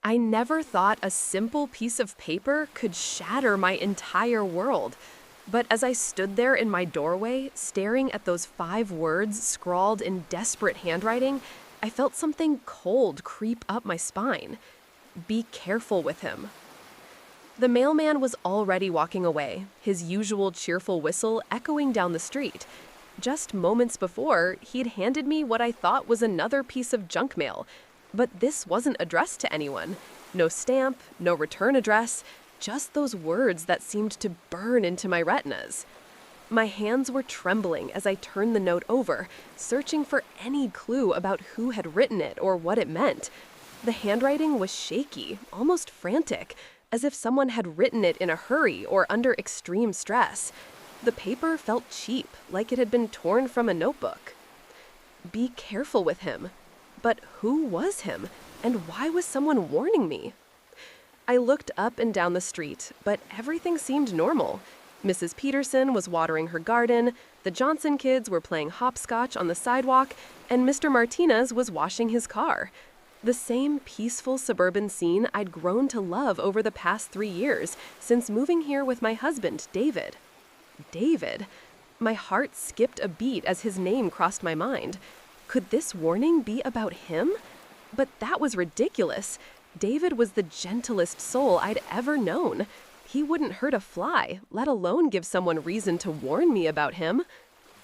I never thought a simple piece of paper could shatter my entire world. But as I stood there in my doorway, staring at those 5 words scrawled in desperate handwriting, I felt something cold creep up my spine. Be careful with him. The mailman was already walking away, his usual cheerful whistle echoing down the street. Just moments before, he'd handed me what I thought was another piece of junk mail. But this wasn't addressed to anyone. No stamp, no return address, just those words that seemed to burn into my retinas. My hands were trembling as I turned the note over, searching for any clue about who had written it or what it meant. The handwriting was shaky, almost frantic, as if someone had written it in a hurry or under extreme stress. The paper felt cheap, like it had been torn from a notebook. Be careful with him. But who was him, and why was someone warning me? I looked up and down the street, but everything seemed normal. Mrs. Peterson was watering her garden, the Johnson kids were playing hopscotch on the sidewalk, and Mr. Martinez was washing his car. The same peaceful suburban scene I'd grown to love over the past 3 years, since moving here with my husband, David. David? My heart skipped a beat as his name crossed my mind. Could this warning be about him? But that was ridiculous. David was the gentlest soul I'd ever known. He wouldn't hurt a fly, let alone give someone reason to warn me about him.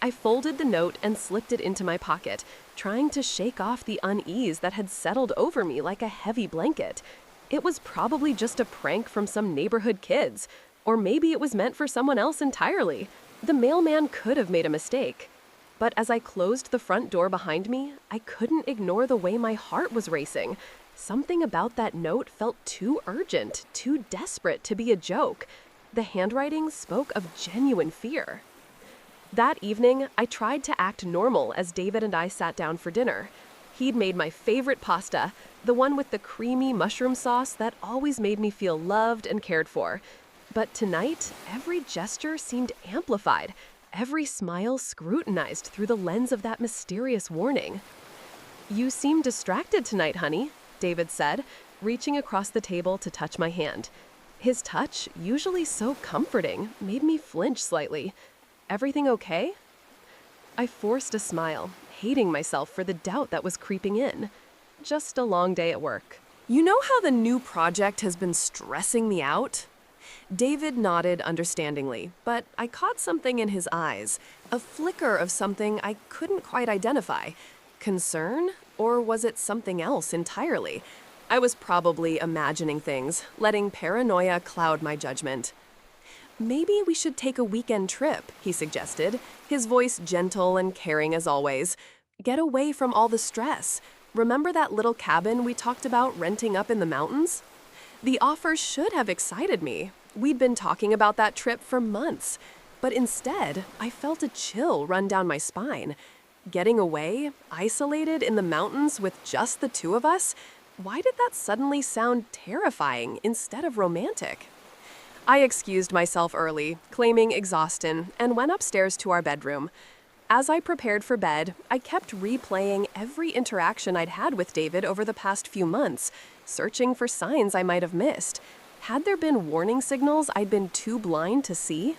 I folded the note and slipped it into my pocket, trying to shake off the unease that had settled over me like a heavy blanket. It was probably just a prank from some neighborhood kids, or maybe it was meant for someone else entirely. The mailman could have made a mistake. But as I closed the front door behind me, I couldn't ignore the way my heart was racing. Something about that note felt too urgent, too desperate to be a joke. The handwriting spoke of genuine fear. That evening, I tried to act normal as David and I sat down for dinner. He'd made my favorite pasta, the one with the creamy mushroom sauce that always made me feel loved and cared for. But tonight, every gesture seemed amplified. Every smile scrutinized through the lens of that mysterious warning. "You seem distracted tonight, honey," David said, reaching across the table to touch my hand. His touch, usually so comforting, made me flinch slightly. "Everything okay?" I forced a smile, hating myself for the doubt that was creeping in. "Just a long day at work." "You know how the new project has been stressing me out?" David nodded understandingly, but I caught something in his eyes, a flicker of something I couldn't quite identify. Concern? Or was it something else entirely? I was probably imagining things, letting paranoia cloud my judgment. "Maybe we should take a weekend trip," he suggested, his voice gentle and caring as always. "Get away from all the stress. Remember that little cabin we talked about renting up in the mountains?" The offer should have excited me. We'd been talking about that trip for months. But instead, I felt a chill run down my spine. Getting away, isolated in the mountains with just the 2 of us? Why did that suddenly sound terrifying instead of romantic? I excused myself early, claiming exhaustion, and went upstairs to our bedroom. As I prepared for bed, I kept replaying every interaction I'd had with David over the past few months, searching for signs I might have missed. Had there been warning signals I'd been too blind to see?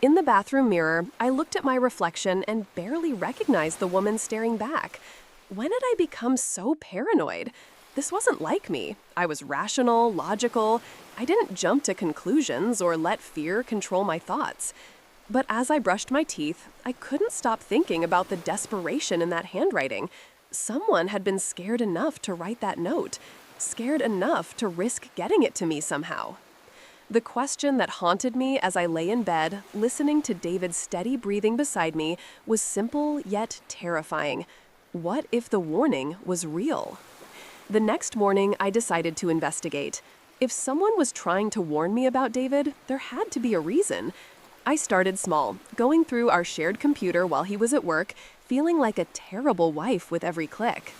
In the bathroom mirror, I looked at my reflection and barely recognized the woman staring back. When had I become so paranoid? This wasn't like me. I was rational, logical. I didn't jump to conclusions or let fear control my thoughts. But as I brushed my teeth, I couldn't stop thinking about the desperation in that handwriting. Someone had been scared enough to write that note, scared enough to risk getting it to me somehow. The question that haunted me as I lay in bed, listening to David's steady breathing beside me, was simple yet terrifying. What if the warning was real? The next morning, I decided to investigate. If someone was trying to warn me about David, there had to be a reason. I started small, going through our shared computer while he was at work, feeling like a terrible wife with every click.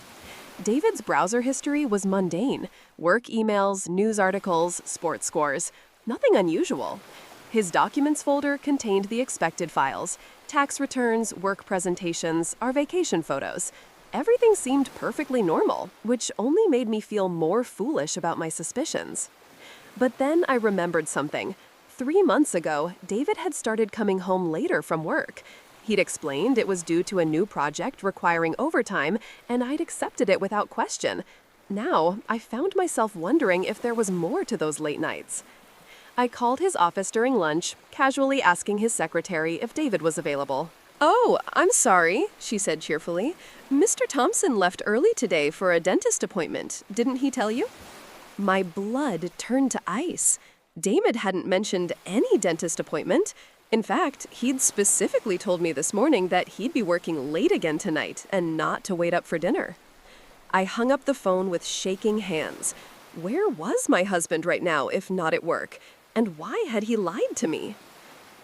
David's browser history was mundane. Work emails, news articles, sports scores. Nothing unusual. His documents folder contained the expected files: tax returns, work presentations, our vacation photos. Everything seemed perfectly normal, which only made me feel more foolish about my suspicions. But then I remembered something. 3 months ago, David had started coming home later from work. He'd explained it was due to a new project requiring overtime, and I'd accepted it without question. Now, I found myself wondering if there was more to those late nights. I called his office during lunch, casually asking his secretary if David was available. "Oh, I'm sorry," she said cheerfully. "Mr. Thompson left early today for a dentist appointment. Didn't he tell you?" My blood turned to ice. David hadn't mentioned any dentist appointment. In fact, he'd specifically told me this morning that he'd be working late again tonight and not to wait up for dinner. I hung up the phone with shaking hands. Where was my husband right now, if not at work? And why had he lied to me?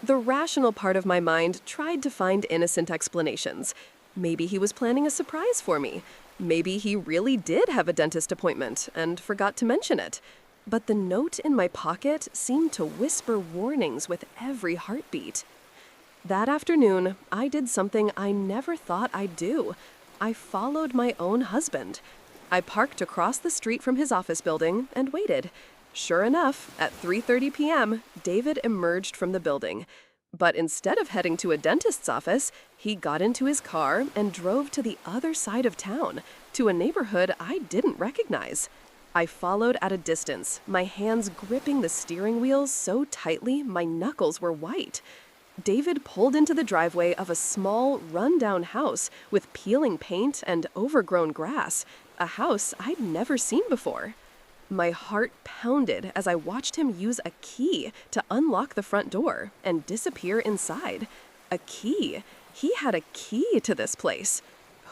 The rational part of my mind tried to find innocent explanations. Maybe he was planning a surprise for me. Maybe he really did have a dentist appointment and forgot to mention it. But the note in my pocket seemed to whisper warnings with every heartbeat. That afternoon, I did something I never thought I'd do. I followed my own husband. I parked across the street from his office building and waited. Sure enough, at 3:30 p.m., David emerged from the building. But instead of heading to a dentist's office, he got into his car and drove to the other side of town, to a neighborhood I didn't recognize. I followed at a distance, my hands gripping the steering wheel so tightly my knuckles were white. David pulled into the driveway of a small, run-down house with peeling paint and overgrown grass, a house I'd never seen before. My heart pounded as I watched him use a key to unlock the front door and disappear inside. A key. He had a key to this place.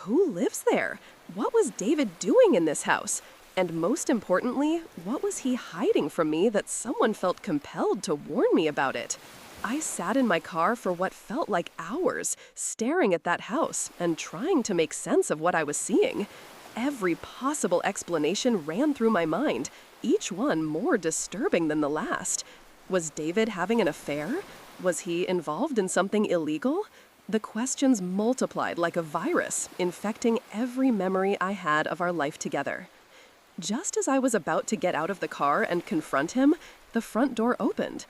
Who lives there? What was David doing in this house? And most importantly, what was he hiding from me that someone felt compelled to warn me about it? I sat in my car for what felt like hours, staring at that house and trying to make sense of what I was seeing. Every possible explanation ran through my mind, each one more disturbing than the last. Was David having an affair? Was he involved in something illegal? The questions multiplied like a virus, infecting every memory I had of our life together. Just as I was about to get out of the car and confront him, the front door opened.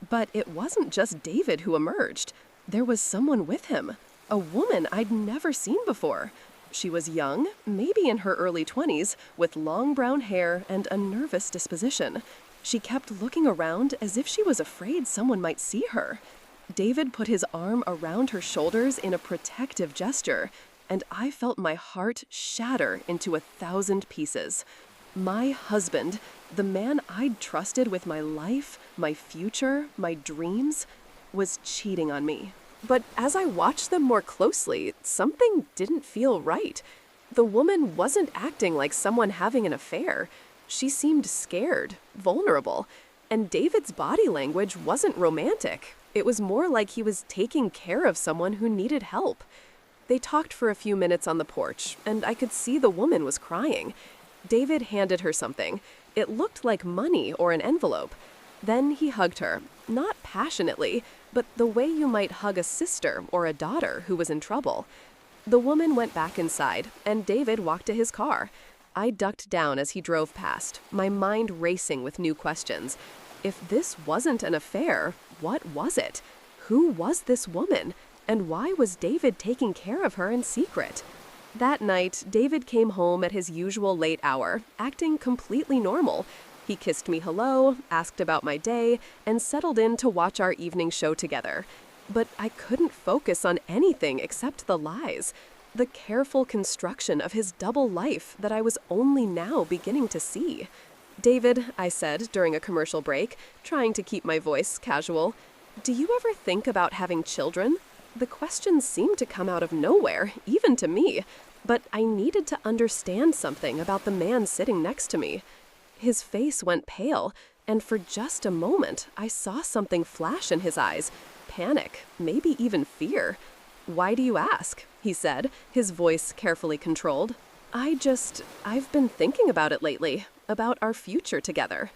But it wasn't just David who emerged. There was someone with him, a woman I'd never seen before. She was young, maybe in her early 20s, with long brown hair and a nervous disposition. She kept looking around as if she was afraid someone might see her. David put his arm around her shoulders in a protective gesture, and I felt my heart shatter into 1,000 pieces. My husband, the man I'd trusted with my life, my future, my dreams, was cheating on me. But as I watched them more closely, something didn't feel right. The woman wasn't acting like someone having an affair. She seemed scared, vulnerable, and David's body language wasn't romantic. It was more like he was taking care of someone who needed help. They talked for a few minutes on the porch, and I could see the woman was crying. David handed her something. It looked like money or an envelope. Then he hugged her, not passionately, but the way you might hug a sister or a daughter who was in trouble. The woman went back inside, and David walked to his car. I ducked down as he drove past, my mind racing with new questions. If this wasn't an affair, what was it? Who was this woman? And why was David taking care of her in secret? That night, David came home at his usual late hour, acting completely normal. He kissed me hello, asked about my day, and settled in to watch our evening show together. But I couldn't focus on anything except the lies, the careful construction of his double life that I was only now beginning to see. "David," I said during a commercial break, trying to keep my voice casual, "do you ever think about having children?" The question seemed to come out of nowhere, even to me, but I needed to understand something about the man sitting next to me. His face went pale, and for just a moment, I saw something flash in his eyes, panic, maybe even fear. "Why do you ask?" he said, his voice carefully controlled. I've been thinking about it lately, about our future together."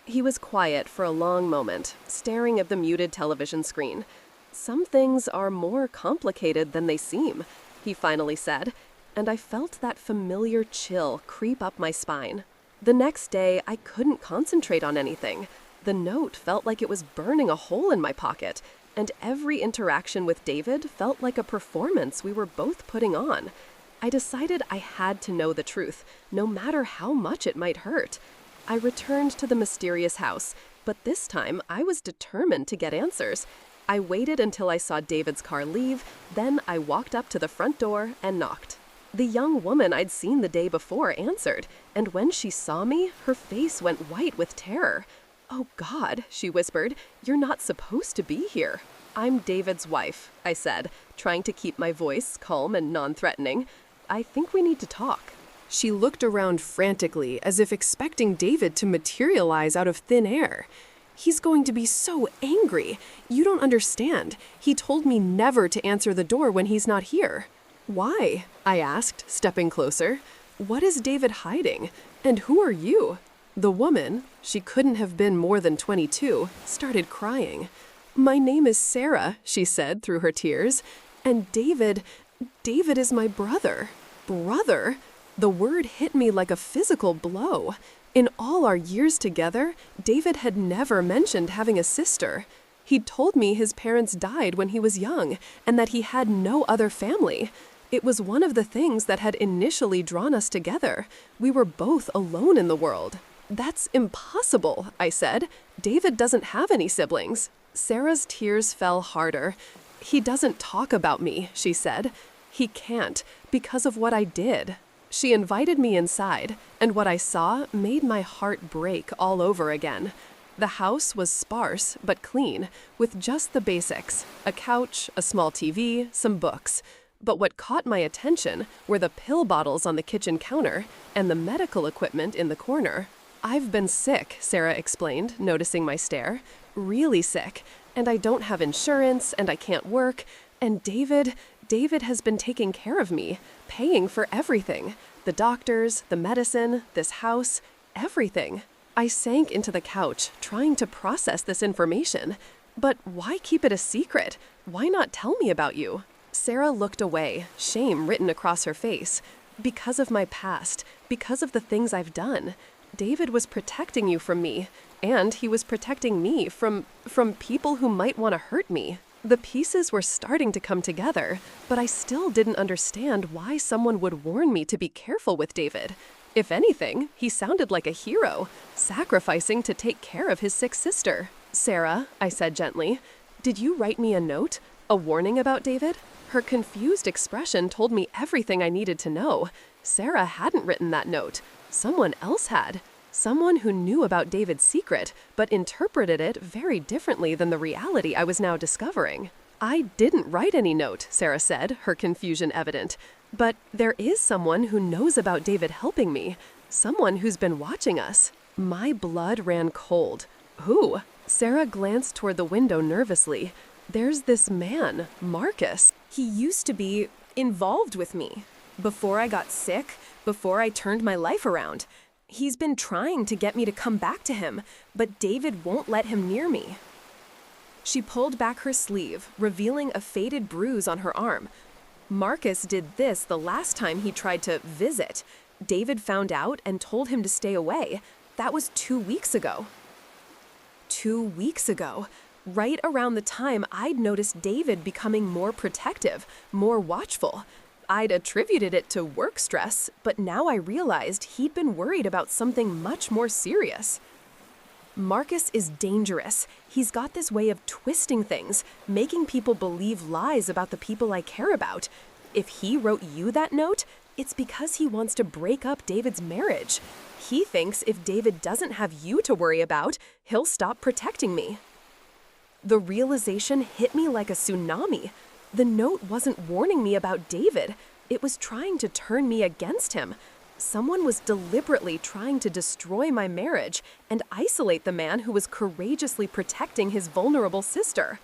He was quiet for a long moment, staring at the muted television screen. "Some things are more complicated than they seem," he finally said, and I felt that familiar chill creep up my spine. The next day, I couldn't concentrate on anything. The note felt like it was burning a hole in my pocket, and every interaction with David felt like a performance we were both putting on. I decided I had to know the truth, no matter how much it might hurt. I returned to the mysterious house, but this time I was determined to get answers. I waited until I saw David's car leave, then I walked up to the front door and knocked. The young woman I'd seen the day before answered, and when she saw me, her face went white with terror. "Oh God," she whispered, "you're not supposed to be here." "I'm David's wife," I said, trying to keep my voice calm and non-threatening. "I think we need to talk." She looked around frantically, as if expecting David to materialize out of thin air. "He's going to be so angry. You don't understand. He told me never to answer the door when he's not here." "Why?" I asked, stepping closer. "What is David hiding? And who are you?" The woman, she couldn't have been more than 22, started crying. "My name is Sarah," she said through her tears, "and David is my brother." Brother? The word hit me like a physical blow. In all our years together, David had never mentioned having a sister. He'd told me his parents died when he was young, and that he had no other family. It was one of the things that had initially drawn us together. We were both alone in the world. "That's impossible," I said. "David doesn't have any siblings." Sarah's tears fell harder. "He doesn't talk about me," she said. "He can't, because of what I did." She invited me inside, and what I saw made my heart break all over again. The house was sparse but clean, with just the basics: a couch, a small TV, some books. But what caught my attention were the pill bottles on the kitchen counter and the medical equipment in the corner. "I've been sick," Sarah explained, noticing my stare. "Really sick. And I don't have insurance, and I can't work. And David has been taking care of me, paying for everything. The doctors, the medicine, this house, everything." I sank into the couch, trying to process this information. "But why keep it a secret? Why not tell me about you?" Sarah looked away, shame written across her face. "Because of my past, because of the things I've done. David was protecting you from me, and he was protecting me from people who might want to hurt me." The pieces were starting to come together, but I still didn't understand why someone would warn me to be careful with David. If anything, he sounded like a hero, sacrificing to take care of his sick sister. "Sarah," I said gently, "did you write me a note? A warning about David?" Her confused expression told me everything I needed to know. Sarah hadn't written that note. Someone else had. Someone who knew about David's secret, but interpreted it very differently than the reality I was now discovering. "I didn't write any note," Sarah said, her confusion evident. "But there is someone who knows about David helping me. Someone who's been watching us." My blood ran cold. "Who?" Sarah glanced toward the window nervously. "There's this man, Marcus. He used to be involved with me. Before I got sick, before I turned my life around. He's been trying to get me to come back to him, but David won't let him near me." She pulled back her sleeve, revealing a faded bruise on her arm. "Marcus did this the last time he tried to visit. David found out and told him to stay away. That was 2 weeks ago." 2 weeks ago, right around the time I'd noticed David becoming more protective, more watchful. I'd attributed it to work stress, but now I realized he'd been worried about something much more serious. "Marcus is dangerous. He's got this way of twisting things, making people believe lies about the people I care about. If he wrote you that note, it's because he wants to break up David's marriage. He thinks if David doesn't have you to worry about, he'll stop protecting me." The realization hit me like a tsunami. The note wasn't warning me about David. It was trying to turn me against him. Someone was deliberately trying to destroy my marriage and isolate the man who was courageously protecting his vulnerable sister.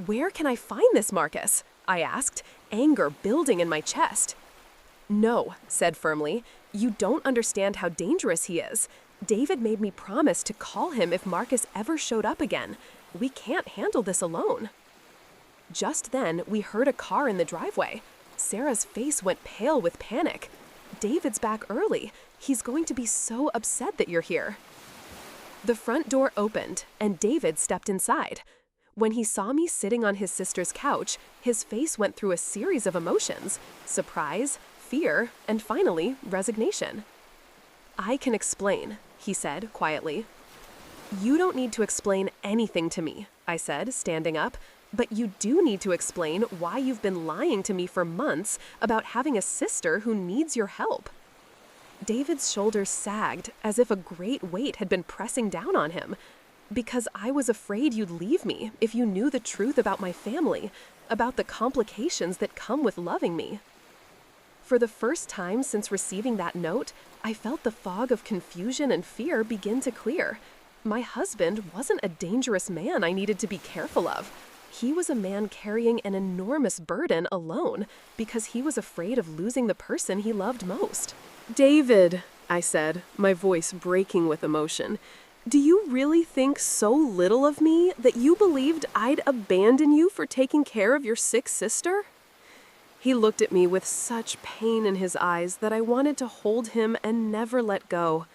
"Where can I find this Marcus?" I asked, anger building in my chest. "No," said firmly, "you don't understand how dangerous he is. David made me promise to call him if Marcus ever showed up again. We can't handle this alone." Just then, we heard a car in the driveway. Sarah's face went pale with panic. "David's back early. He's going to be so upset that you're here." The front door opened, and David stepped inside. When he saw me sitting on his sister's couch, his face went through a series of emotions: surprise, fear, and finally, resignation. "I can explain," he said quietly. "You don't need to explain anything to me," I said, standing up, "but you do need to explain why you've been lying to me for months about having a sister who needs your help." David's shoulders sagged as if a great weight had been pressing down on him. "Because I was afraid you'd leave me if you knew the truth about my family, about the complications that come with loving me." For the first time since receiving that note, I felt the fog of confusion and fear begin to clear. My husband wasn't a dangerous man I needed to be careful of. He was a man carrying an enormous burden alone because he was afraid of losing the person he loved most. "David," I said, my voice breaking with emotion, "do you really think so little of me that you believed I'd abandon you for taking care of your sick sister?" He looked at me with such pain in his eyes that I wanted to hold him and never let go.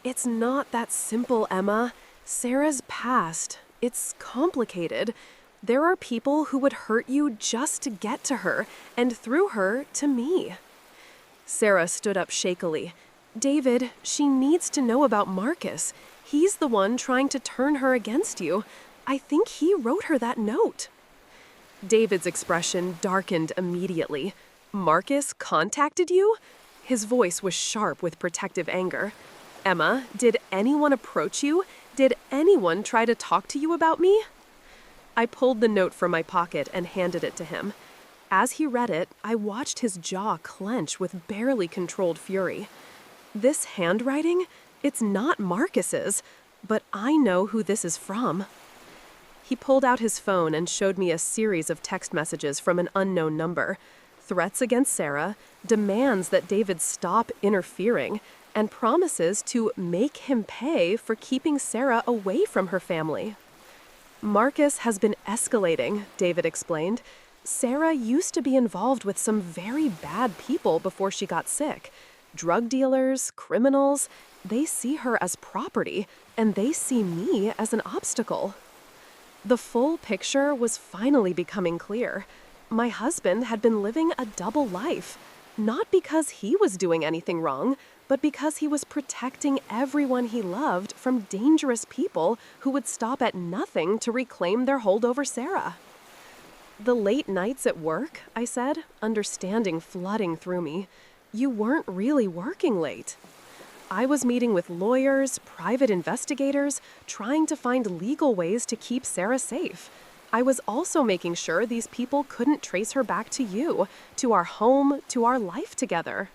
"It's not that simple, Emma. Sarah's past. It's complicated. There are people who would hurt you just to get to her, and through her, to me." Sarah stood up shakily. "David, she needs to know about Marcus. He's the one trying to turn her against you. I think he wrote her that note." David's expression darkened immediately. "Marcus contacted you?" His voice was sharp with protective anger. "Emma, did anyone approach you? Did anyone try to talk to you about me?" I pulled the note from my pocket and handed it to him. As he read it, I watched his jaw clench with barely controlled fury. "This handwriting? It's not Marcus's, but I know who this is from." He pulled out his phone and showed me a series of text messages from an unknown number. Threats against Sarah, demands that David stop interfering, and promises to make him pay for keeping Sarah away from her family. "Marcus has been escalating," David explained. "Sarah used to be involved with some very bad people before she got sick. Drug dealers, criminals, they see her as property, and they see me as an obstacle." The full picture was finally becoming clear. My husband had been living a double life, not because he was doing anything wrong, but because he was protecting everyone he loved from dangerous people who would stop at nothing to reclaim their hold over Sarah. "The late nights at work," I said, understanding flooding through me. "You weren't really working late." I was meeting with lawyers, private investigators, trying to find legal ways to keep Sarah safe. I was also making sure these people couldn't trace her back to you, to our home, to our life together.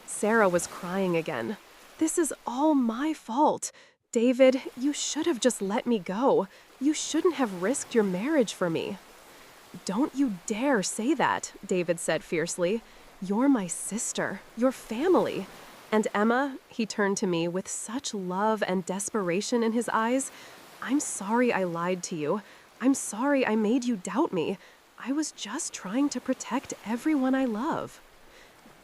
Sarah was crying again. "This is all my fault. David, you should have just let me go. You shouldn't have risked your marriage for me." "Don't you dare say that," David said fiercely. "You're my sister, your family. And Emma," he turned to me with such love and desperation in his eyes, "I'm sorry I lied to you. I'm sorry I made you doubt me. I was just trying to protect everyone I love."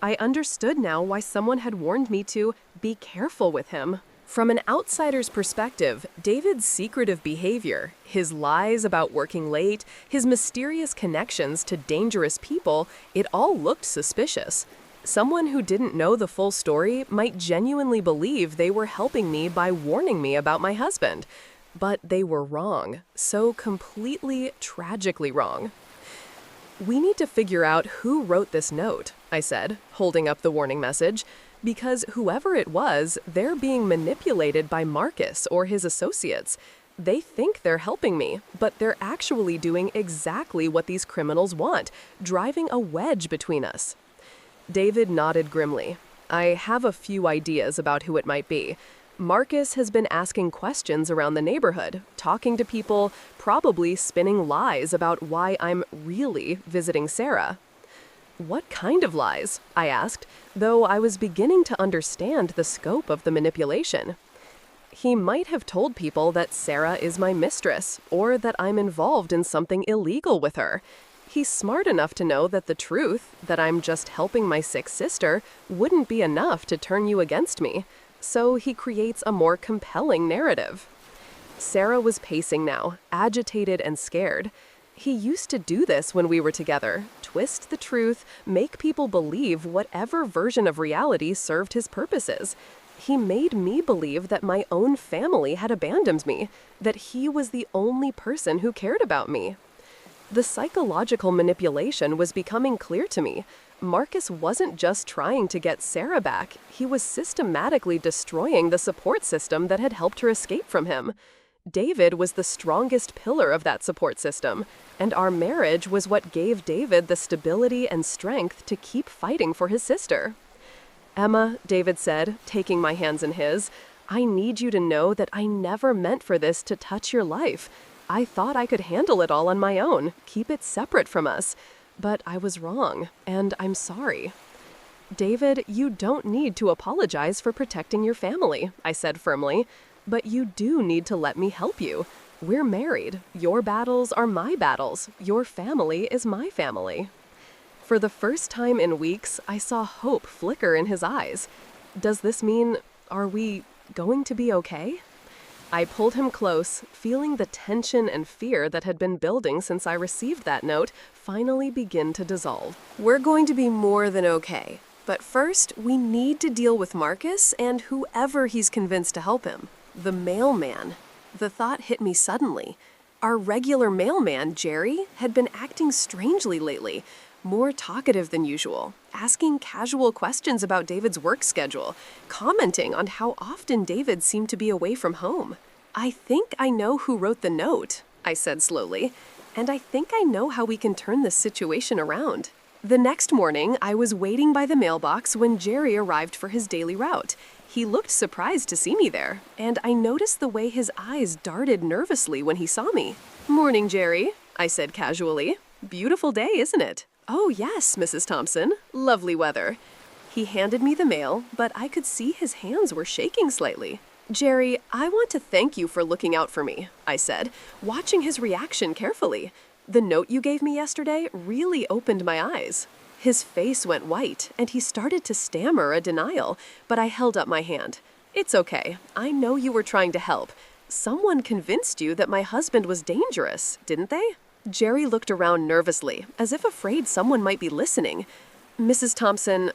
I understood now why someone had warned me to be careful with him. From an outsider's perspective, David's secretive behavior, his lies about working late, his mysterious connections to dangerous people, it all looked suspicious. Someone who didn't know the full story might genuinely believe they were helping me by warning me about my husband. But they were wrong, so completely, tragically wrong. "We need to figure out who wrote this note," I said, holding up the warning message, "because whoever it was, they're being manipulated by Marcus or his associates. They think they're helping me, but they're actually doing exactly what these criminals want, driving a wedge between us." David nodded grimly. "I have a few ideas about who it might be. Marcus has been asking questions around the neighborhood, talking to people, probably spinning lies about why I'm really visiting Sarah." "What kind of lies?" I asked, though I was beginning to understand the scope of the manipulation. "He might have told people that Sarah is my mistress, or that I'm involved in something illegal with her. He's smart enough to know that the truth, that I'm just helping my sick sister, wouldn't be enough to turn you against me. So he creates a more compelling narrative. Sarah was pacing now, agitated and scared. He used to do this when we were together, twist the truth, make people believe whatever version of reality served his purposes. He made me believe that my own family had abandoned me, that he was the only person who cared about me. The psychological manipulation was becoming clear to me. Marcus wasn't just trying to get Sarah back, he was systematically destroying the support system that had helped her escape from him. David was the strongest pillar of that support system, and our marriage was what gave David the stability and strength to keep fighting for his sister. "Emma," David said, taking my hands in his, "I need you to know that I never meant for this to touch your life. I thought I could handle it all on my own, keep it separate from us. But I was wrong, and I'm sorry." "David, you don't need to apologize for protecting your family," I said firmly. "But you do need to let me help you. We're married. Your battles are my battles. Your family is my family." For the first time in weeks, I saw hope flicker in his eyes. Does this mean, are we going to be okay? I pulled him close, feeling the tension and fear that had been building since I received that note finally begin to dissolve. "We're going to be more than okay. But first, we need to deal with Marcus and whoever he's convinced to help him. The mailman." The thought hit me suddenly. Our regular mailman, Jerry, had been acting strangely lately, more talkative than usual, asking casual questions about David's work schedule, commenting on how often David seemed to be away from home. "I think I know who wrote the note," I said slowly, "and I think I know how we can turn this situation around." The next morning, I was waiting by the mailbox when Jerry arrived for his daily route. He looked surprised to see me there, and I noticed the way his eyes darted nervously when he saw me. "Morning, Jerry," I said casually. "Beautiful day, isn't it?" "Oh, yes, Mrs. Thompson. Lovely weather." He handed me the mail, but I could see his hands were shaking slightly. "Jerry, I want to thank you for looking out for me," I said, watching his reaction carefully. "The note you gave me yesterday really opened my eyes." His face went white, and he started to stammer a denial, but I held up my hand. "It's okay. I know you were trying to help. Someone convinced you that my husband was dangerous, didn't they?" Jerry looked around nervously, as if afraid someone might be listening. "Mrs. Thompson,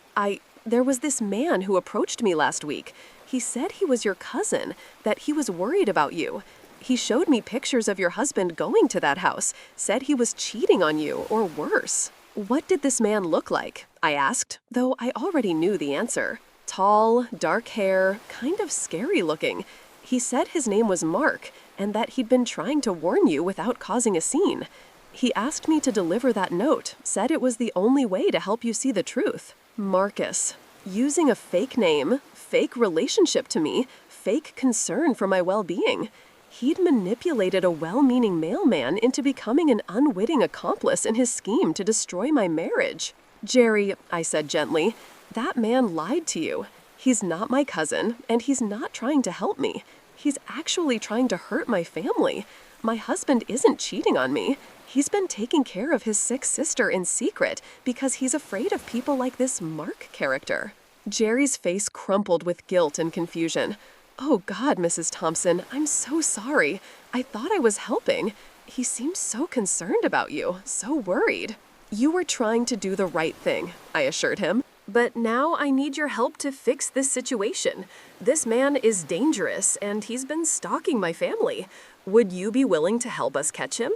there was this man who approached me last week. He said he was your cousin, that he was worried about you. He showed me pictures of your husband going to that house, said he was cheating on you, or worse." "What did this man look like?" I asked, though I already knew the answer. "Tall, dark hair, kind of scary looking. He said his name was Mark, and that he'd been trying to warn you without causing a scene. He asked me to deliver that note, said it was the only way to help you see the truth." Marcus. Using a fake name, fake relationship to me, fake concern for my well-being. He'd manipulated a well-meaning mailman into becoming an unwitting accomplice in his scheme to destroy my marriage. "Jerry," I said gently, "that man lied to you. He's not my cousin, and he's not trying to help me. He's actually trying to hurt my family. My husband isn't cheating on me. He's been taking care of his sick sister in secret because he's afraid of people like this Mark character." Jerry's face crumpled with guilt and confusion. "Oh God, Mrs. Thompson, I'm so sorry. I thought I was helping. He seemed so concerned about you, so worried." "You were trying to do the right thing," I assured him. "But now I need your help to fix this situation. This man is dangerous, and he's been stalking my family. Would you be willing to help us catch him?"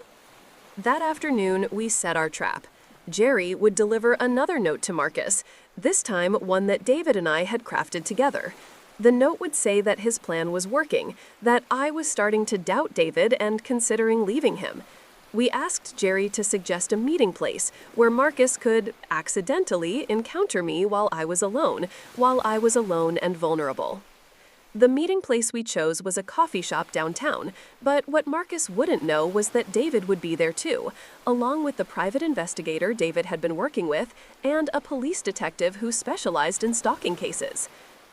That afternoon, we set our trap. Jerry would deliver another note to Marcus, this time one that David and I had crafted together. The note would say that his plan was working, that I was starting to doubt David and considering leaving him. We asked Jerry to suggest a meeting place where Marcus could accidentally encounter me while I was alone and vulnerable. The meeting place we chose was a coffee shop downtown, but what Marcus wouldn't know was that David would be there too, along with the private investigator David had been working with and a police detective who specialized in stalking cases.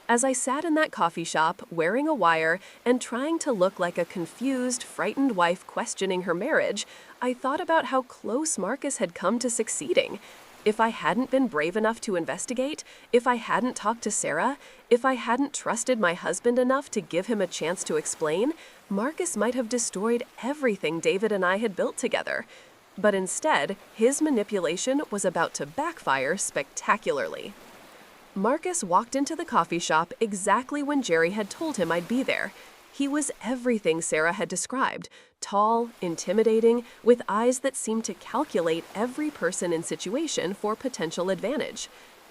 As I sat in that coffee shop, wearing a wire and trying to look like a confused, frightened wife questioning her marriage, I thought about how close Marcus had come to succeeding. If I hadn't been brave enough to investigate, if I hadn't talked to Sarah, if I hadn't trusted my husband enough to give him a chance to explain, Marcus might have destroyed everything David and I had built together. But instead, his manipulation was about to backfire spectacularly. Marcus walked into the coffee shop exactly when Jerry had told him I'd be there. He was everything Sarah had described, tall, intimidating, with eyes that seemed to calculate every person and situation for potential advantage.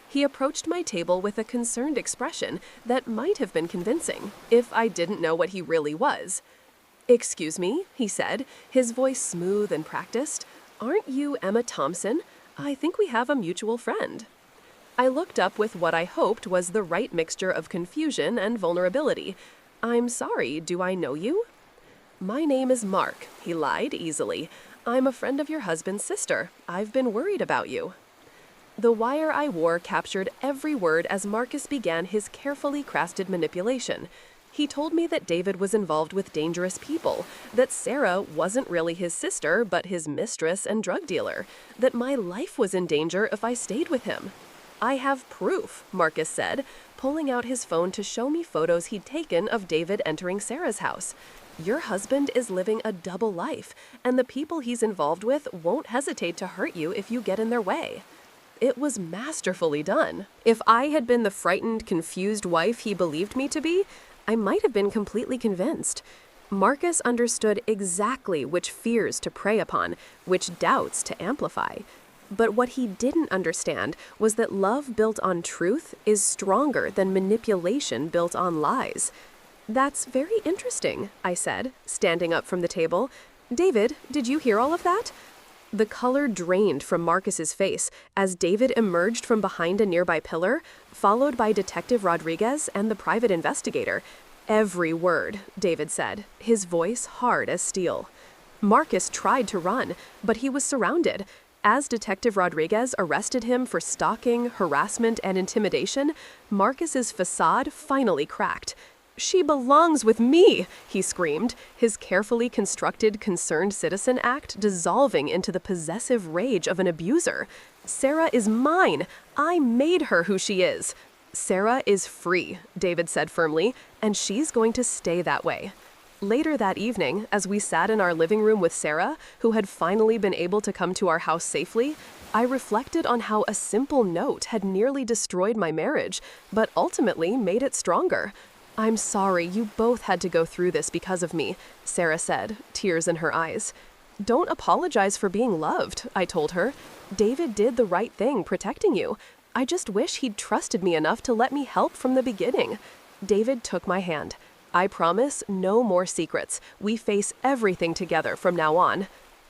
He approached my table with a concerned expression that might have been convincing, if I didn't know what he really was. "Excuse me," he said, his voice smooth and practiced. "Aren't you Emma Thompson? I think we have a mutual friend." I looked up with what I hoped was the right mixture of confusion and vulnerability. "I'm sorry, do I know you?" "My name is Mark," he lied easily. "I'm a friend of your husband's sister. I've been worried about you." The wire I wore captured every word as Marcus began his carefully crafted manipulation. He told me that David was involved with dangerous people, that Sarah wasn't really his sister but his mistress and drug dealer, that my life was in danger if I stayed with him. "I have proof," Marcus said, pulling out his phone to show me photos he'd taken of David entering Sarah's house. "Your husband is living a double life, and the people he's involved with won't hesitate to hurt you if you get in their way." It was masterfully done. If I had been the frightened, confused wife he believed me to be, I might have been completely convinced. Marcus understood exactly which fears to prey upon, which doubts to amplify. But what he didn't understand was that love built on truth is stronger than manipulation built on lies. "That's very interesting," I said, standing up from the table. "David, did you hear all of that?" The color drained from Marcus's face as David emerged from behind a nearby pillar, followed by Detective Rodriguez and the private investigator. "Every word," David said, his voice hard as steel. Marcus tried to run, but he was surrounded. As Detective Rodriguez arrested him for stalking, harassment, and intimidation, Marcus's facade finally cracked. "She belongs with me," he screamed, his carefully constructed concerned citizen act dissolving into the possessive rage of an abuser. "Sarah is mine. I made her who she is." "Sarah is free," David said firmly, "and she's going to stay that way." Later that evening, as we sat in our living room with Sarah, who had finally been able to come to our house safely, I reflected on how a simple note had nearly destroyed my marriage, but ultimately made it stronger. "I'm sorry you both had to go through this because of me," Sarah said, tears in her eyes. "Don't apologize for being loved," I told her. "David did the right thing protecting you. I just wish he'd trusted me enough to let me help from the beginning." David took my hand. "I promise no more secrets. We face everything together from now on."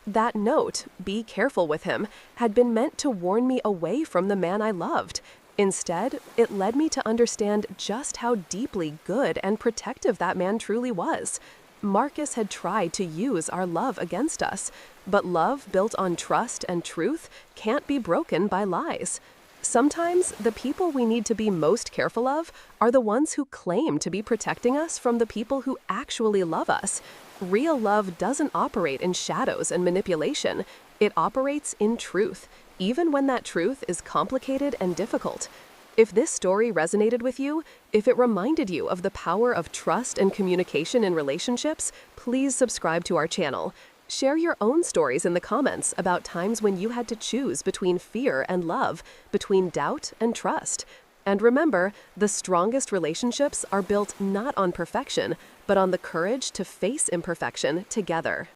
That note, "Be careful with him," had been meant to warn me away from the man I loved. Instead, it led me to understand just how deeply good and protective that man truly was. Marcus had tried to use our love against us, but love built on trust and truth can't be broken by lies. Sometimes the people we need to be most careful of are the ones who claim to be protecting us from the people who actually love us. Real love doesn't operate in shadows and manipulation. It operates in truth, even when that truth is complicated and difficult. If this story resonated with you, if it reminded you of the power of trust and communication in relationships, please subscribe to our channel. Share your own stories in the comments about times when you had to choose between fear and love, between doubt and trust. And remember, the strongest relationships are built not on perfection, but on the courage to face imperfection together.